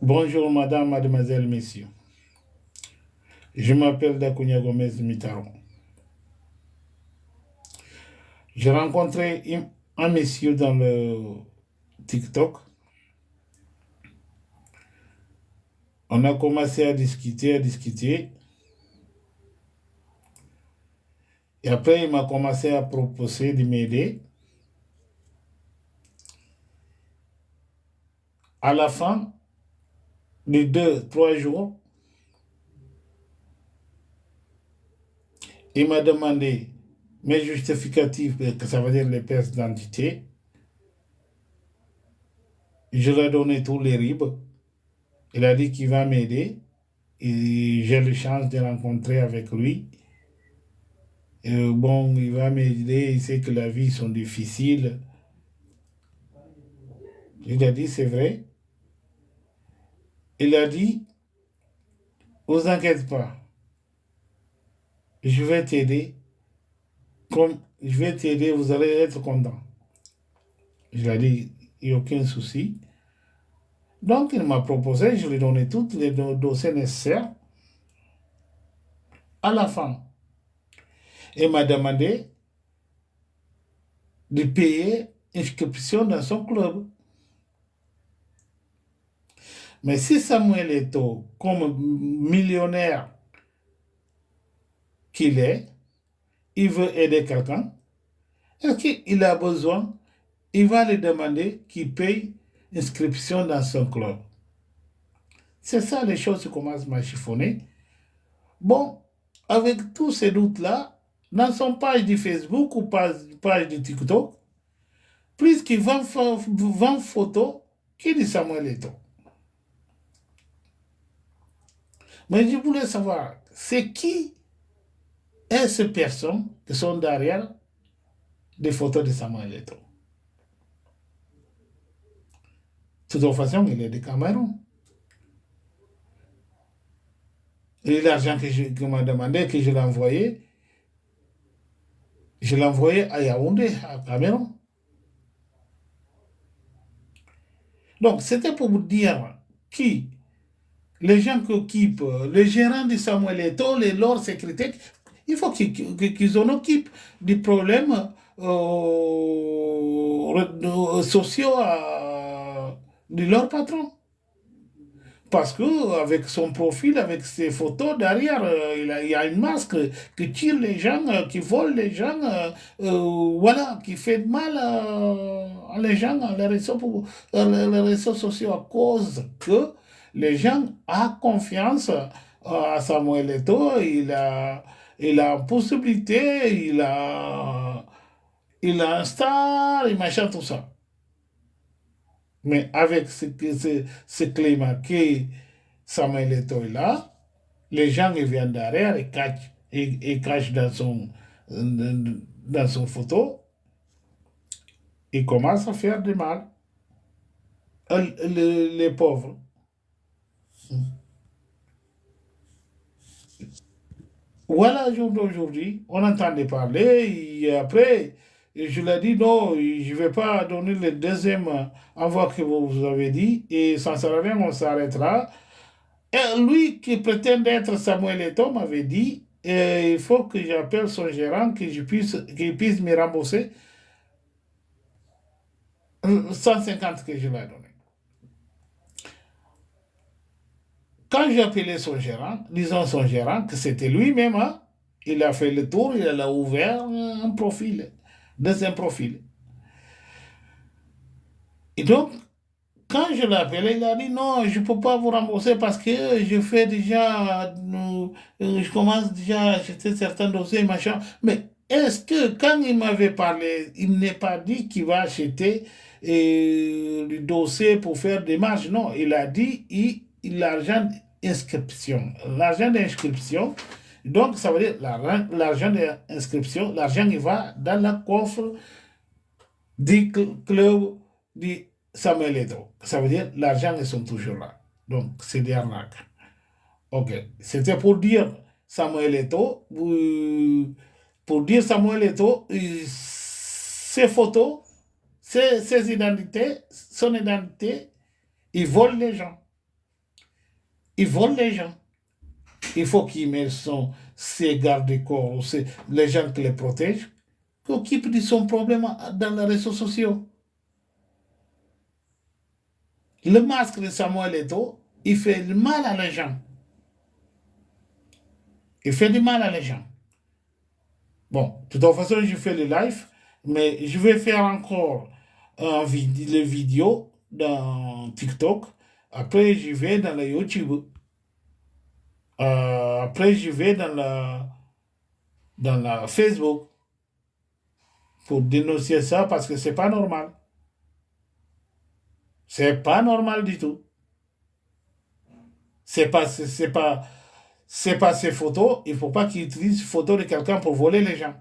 Bonjour madame, mademoiselle, messieurs. Je m'appelle Dakunya Gomez Mitaro. J'ai rencontré un monsieur dans le TikTok. On a commencé à discuter. Et après, il m'a commencé à proposer de m'aider. À la fin de 2, 3 jours, il m'a demandé mes justificatifs, que ça veut dire les pièces d'identité. Je lui ai donné tous les RIB. Il a dit qu'il va m'aider. Et j'ai la chance de rencontrer avec lui. Bon, il va m'aider. Il sait que la vie sont difficiles. Il a dit, c'est vrai. Il a dit, vous inquiétez pas. Je vais t'aider. Comme je vais t'aider, vous allez être content. Je lui ai dit, il n'y a aucun souci. Donc, il m'a proposé, je lui ai donné tous les dossiers nécessaires. À la fin, il m'a demandé de payer inscription dans son club. Mais si Samuel Eto'o, comme millionnaire qu'il est, il veut aider quelqu'un, est-ce qu'il a besoin, il va lui demander qu'il paye inscription dans son club. C'est ça les choses qui commencent à chiffonner. Bon, avec tous ces doutes-là, dans son page de Facebook ou page de TikTok, plus qu'il vend photos, qui dit Samuel Eto'o. Mais je voulais savoir, c'est qui est ces personnes qui sont derrière des photos de Samuel Eto'o. De toute façon, il est de Cameroun. Et l'argent que m'a demandé, que je l'ai envoyé à Yaoundé, à Cameroun. Donc, c'était pour vous dire qui, les gens qui occupent, les gérants de Samuel Eto'o, leurs secrétaires, il faut qu'ils en occupent des problèmes sociaux de leur patron. Parce qu'avec son profil, avec ses photos derrière, il y a une masque qui tire les gens, qui vole les gens, voilà, qui fait mal à les gens, les réseaux sociaux, à cause que les gens ont confiance à Samuel Eto'o. Il a une possibilité, il a un star, et machin, tout ça. Mais avec ce climat qui Samuel Eto'o est là, les gens ils viennent derrière et cachent dans son photo, ils commencent à faire du mal. Les pauvres. Voilà, jour d'aujourd'hui, on entendait parler, et après, je l'ai dit, non, je ne vais pas donner le deuxième envoi que vous avez dit, et sans sert à rien, on s'arrêtera. Et lui qui prétend être Samuel Eto'o m'avait dit, il faut que j'appelle son gérant, qu'il puisse me rembourser 150 que je lui ai donné. Quand j'ai appelé son gérant, disons son gérant, que c'était lui-même, hein, il a fait le tour, il a ouvert un profil, deuxième profil. Et donc, quand je l'ai appelé, il a dit non, je ne peux pas vous rembourser parce que je fais déjà, je commence déjà à acheter certains dossiers, machin. Mais est-ce que quand il m'avait parlé, il n'est pas dit qu'il va acheter le dossier pour faire des marges? Non, il a dit l'argent d'inscription. L'argent d'inscription, donc ça veut dire l'argent d'inscription, l'argent il va dans le coffre du club du Samuel Eto'o. Ça veut dire l'argent, ils sont toujours là. Donc, c'est des arnaques. Ok. C'était pour dire Samuel Eto'o. Pour dire Samuel Eto'o, ses photos, ses identités, son identité, ils volent les gens. ils volent les gens. Il faut qu'ils mettent ses gardes-corps, les gens qui les protègent, qui occupent de son problème dans les réseaux sociaux. Le masque de Samuel Eto'o, il fait du mal à les gens. Il fait du mal à les gens. Bon, de toute façon, je fais le live, mais je vais faire encore les vidéos dans TikTok. Après, je vais dans la YouTube. Après, je vais dans la Facebook pour dénoncer ça parce que c'est pas normal. C'est pas normal du tout. C'est pas, c'est pas, c'est pas ces photos. Il faut pas qu'ils utilisent photos de quelqu'un pour voler les gens.